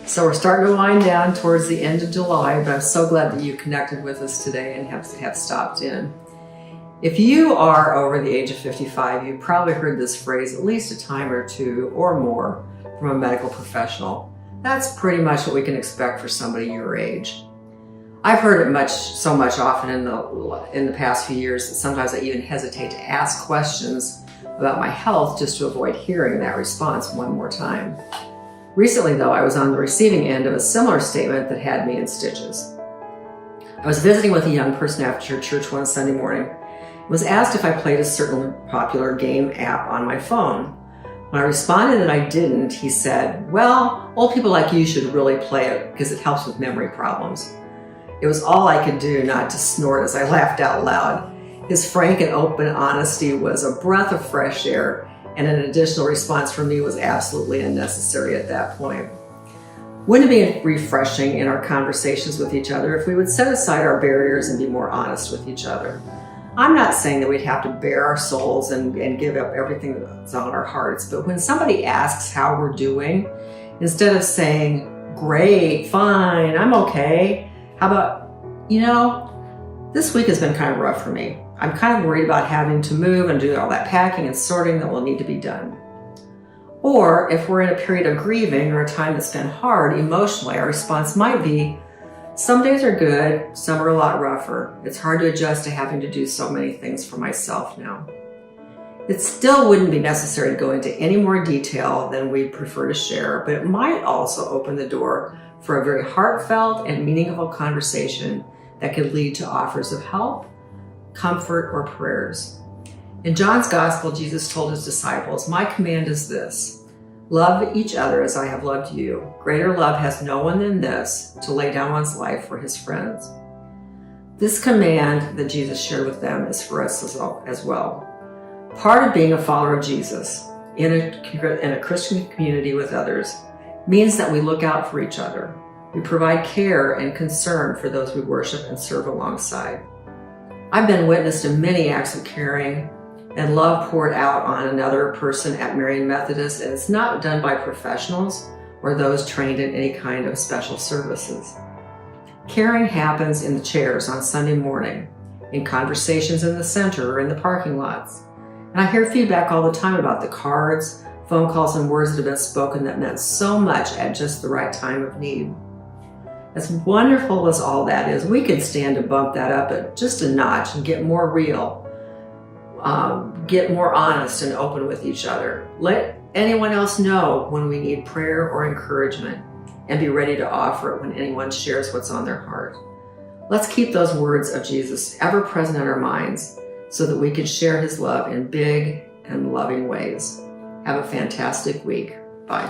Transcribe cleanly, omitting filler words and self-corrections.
So we're starting to wind down towards the end of July, but I'm so glad that you connected with us today and have stopped in. If you are over the age of 55, you've probably heard this phrase at least a time or two or more from a medical professional. That's pretty much what we can expect for somebody your age. I've heard it so much often in the past few years that sometimes I even hesitate to ask questions about my health just to avoid hearing that response one more time. Recently, though, I was on the receiving end of a similar statement that had me in stitches. I was visiting with a young person after church one Sunday morning. I was asked if I played a certain popular game app on my phone. When I responded that I didn't, he said, "Well, old people like you should really play it because it helps with memory problems." It was all I could do not to snort as I laughed out loud. His frank and open honesty was a breath of fresh air, and an additional response from me was absolutely unnecessary at that point. Wouldn't it be refreshing in our conversations with each other if we would set aside our barriers and be more honest with each other? I'm not saying that we'd have to bare our souls and give up everything that's on our hearts, but when somebody asks how we're doing, instead of saying, "Great, fine, I'm okay," how about, "This week has been kind of rough for me. I'm kind of worried about having to move and do all that packing and sorting that will need to be done." Or if we're in a period of grieving or a time that's been hard emotionally, our response might be, "Some days are good, some are a lot rougher. It's hard to adjust to having to do so many things for myself now." It still wouldn't be necessary to go into any more detail than we prefer to share, but it might also open the door for a very heartfelt and meaningful conversation that could lead to offers of help, comfort, or prayers. In John's Gospel, Jesus told his disciples, "My command is this: love each other as I have loved you. Greater love has no one than this, to lay down one's life for his friends." This command that Jesus shared with them is for us as well. Part of being a follower of Jesus in a Christian community with others means that we look out for each other. We provide care and concern for those we worship and serve alongside. I've been witness to many acts of caring and love poured out on another person at Marian Methodist, and it's not done by professionals or those trained in any kind of special services. Caring happens in the chairs on Sunday morning, in conversations in the center or in the parking lots. And I hear feedback all the time about the cards, phone calls, and words that have been spoken that meant so much at just the right time of need. As wonderful as all that is, we could stand to bump that up at just a notch and get more real, get more honest and open with each other. Let anyone else know when we need prayer or encouragement, and be ready to offer it when anyone shares what's on their heart. Let's keep those words of Jesus ever present in our minds so that we can share his love in big and loving ways. Have a fantastic week. Bye.